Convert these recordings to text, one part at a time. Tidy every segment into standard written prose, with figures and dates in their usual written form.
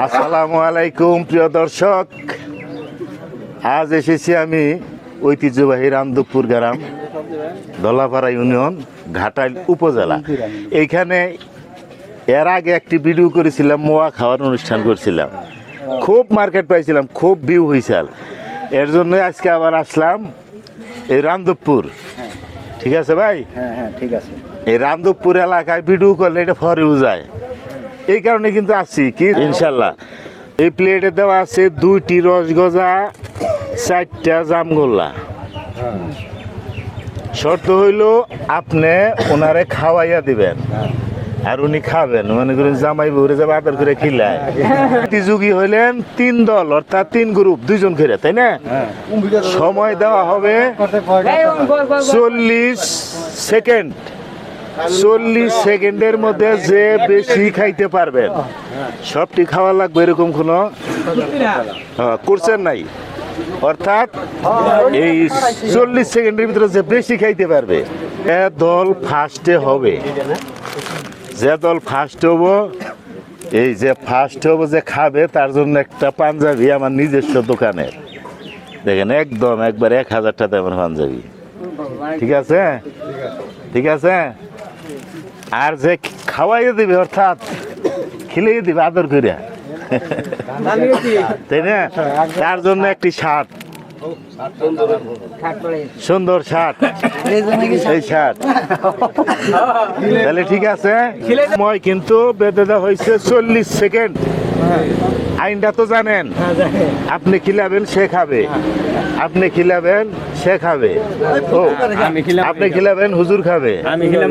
আসসালামু আলাইকুম প্রিয় দর্শক, আজ এসেছি আমি ঐতিহ্যবাহী রামদুপুর গ্রাম, দলাপাড়া ইউনিয়ন, ঘাটাইল উপজেলা। এইখানে এর আগে একটি ভিডিও করেছিলাম, মোয়া খাওয়ার অনুষ্ঠান করছিলাম, খুব মার্কেট পাইছিলাম, খুব ভিউ হয়েছিল। এর জন্য আজকে আবার আসলাম এই রামদুপুর। ঠিক আছে ভাই? হ্যাঁ ঠিক আছে। এই রামদুপুর এলাকায় ভিডিও করলে এটা ফরেও যায়, এই কারণে কিন্তু আসছি কি ইনশাল্লাহ। এই প্লেটে দেওয়া আছে 2টি রসগজা, 4টা জামগোল্লা। শর্ত হইল আপনি ওনারে খাওয়াইয়া দিবেন আর উনি খাবেন। মনে করেন জামাই বউরে যাবে আদর করে খিলায়। প্রতিযোগী হইলেন 3 দল, অর্থাৎ 3 গ্রুপ, 2 জন করে, তাই না? সময় দেওয়া হবে 40 সেকেন্ড। 40 সেকেন্ডের মধ্যে যে বেশি খাইতে পারবেন, সবটি খাওয়া লাগবে এরকম কোনো কোর্সের নাই। অর্থাৎ এই 40 সেকেন্ডের ভিতরে যে বেশি খাইতে পারবে, যে দল ফার্স্টে হবে, যে দল ফার্স্ট হবো, এই যে ফার্স্ট হবো যে খাবে, তার জন্য একটা পাঞ্জাবি আমার নিজস্ব দোকানের, দেখেন একদম একবার 1000 টাকা দামের পাঞ্জাবি। ঠিক আছে? ঠিক আছে। আর যে খাওয়াইয়ে দিবে, অর্থাৎ খিলিয়ে দিবে আদর করিয়া, তাই না, তার জন্য একটি শার্ট, সুন্দর শার্ট, এই শার্ট। তাহলে ঠিক আছে। সময় কিন্তু বেঁধে দেওয়া হয়েছে 40 সেকেন্ড। আইনটা তো জানেন, আপনি খিলাবেন সে খাবে, আপনি খিলাবেন সে খাবে, ও আপনি খিলাবেন হুজুর খাবে, আমি খেলাম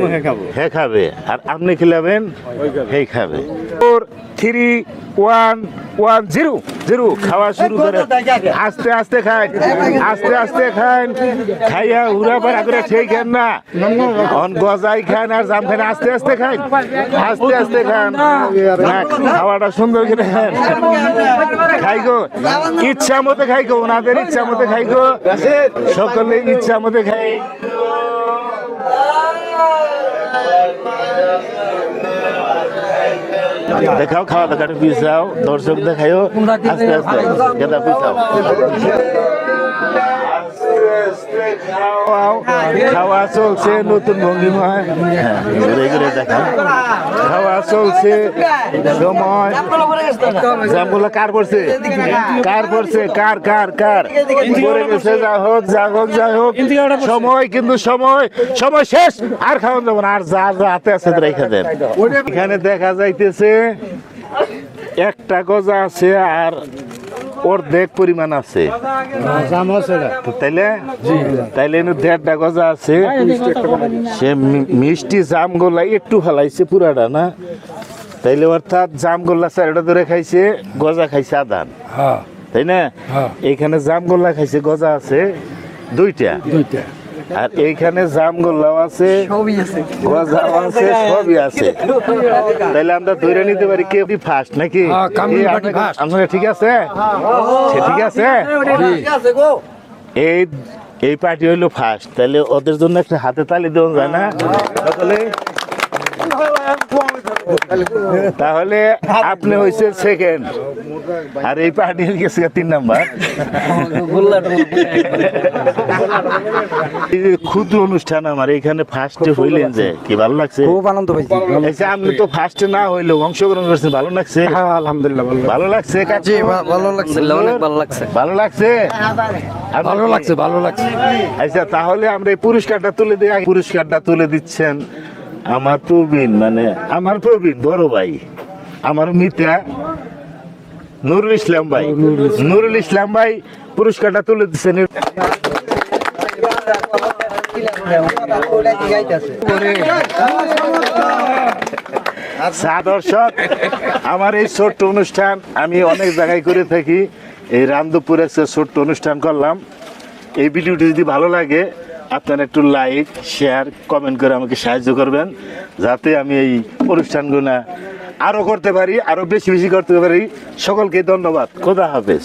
হে খাবে, আর আপনি খিলাবেন হে খাবে। 4 3 1 1 0 0 খাওয়া শুরু করে। আস্তে আস্তে খান, আস্তে আস্তে খান, খাইয়া উড়া পাড়া করে ঠিক খান না, অন গজাই খান আর জাম খান, আস্তে আস্তে খান, আস্তে আস্তে খান, না খাওয়াটা সুন্দর করে খান। খাই গো ইচ্ছা মতো, খাই গো ওনাদের ইচ্ছা মতো, খাই গো সকলে ইচ্ছা মতো খাই। দেখাও খাওয়া দেখাটা পিছাও, দর্শক দেখাইও আস্তে আস্তে, গেদা পিছাও, খাওয়া চলছে নতুন ভঙ্গিমায়, ঘুরে ঘুরে দেখাও, খাওয়া চলছে সময়। জামগুলো কার পড়ছে, কার পড়ছে, কার কার কার পড়ে গেছে, যা হোক যা হোক যাই হোক, সময় কিন্তু সময় সময় শেষ, আর খাওয়ান যাবো না, আর যা যা হাতে আছে রেখে দেন। এখানে দেখা যাইতেছে একটা গজা আছে আর অর্ধেক পরিমাণ আছে, তাইলে তাইলে 1.5টা গজা আছে। সে মিষ্টি জামগোল্লা একটু ফেলাইছে, পুরাটা না, তাইলে অর্থাৎ জামগোল্লা 4টা ধরে খাইছে, গজা খাইছে আধান, তাই না? এইখানে জামগোল্লা খাইছে, গজা আছে 2টা, আর এইখানে জামগোল্লাও আছে, গজাও আছে, সবই আছে। তাইলে আমরা ধরে নিতে পারি কে ফার্স্ট নাকি? আপনারা ঠিক আছে? ঠিক আছে। এই এই পার্টি হইলো ফার্স্ট, তাহলে ওদের জন্য একটা হাতে তালি দেওয়া যায় না? তাহলে আপনি হয়েছে সেকেন্ড, আর এই পার্টি গেছে 3 নাম্বার। ক্ষুদ্র অনুষ্ঠান আমার এখানে ফার্স্টে হইলেন, যে কি ভালো লাগছে? খুব আনন্দ পাইছি। আপনি তো ফার্স্টে না হইলেও অংশগ্রহণ করছেন, ভালো লাগছে? আলহামদুলিল্লাহ ভালো লাগছে। জি ভালো লাগছে, অনেক ভালো লাগছে, ভালো লাগছে, ভালো লাগছে, ভালো লাগছে। আচ্ছা, তাহলে আমরা এই পুরস্কারটা তুলে দিই। পুরস্কারটা তুলে দিচ্ছেন আমার প্রবীণ, মানে আমার প্রবীণ বড় ভাই, আমার মিতা নুরুল ইসলাম ভাই। নুরুল ইসলাম ভাই পুরস্কারটা তুলে দিচ্ছেন। দর্শক, আমার এই ছোট্ট অনুষ্ঠান আমি অনেক জায়গায় করে থাকি, এই রামদুপুরে ছোট্ট অনুষ্ঠান করলাম। এই ভিডিওটি যদি ভালো লাগে, আপনারা একটু লাইক শেয়ার কমেন্ট করে আমাকে সাহায্য করবেন, যাতে আমি এই অনুষ্ঠানগুলো আরো করতে পারি, আরো বেশি বেশি করতে পারি। সকলকে ধন্যবাদ। খোদা হাফেজ।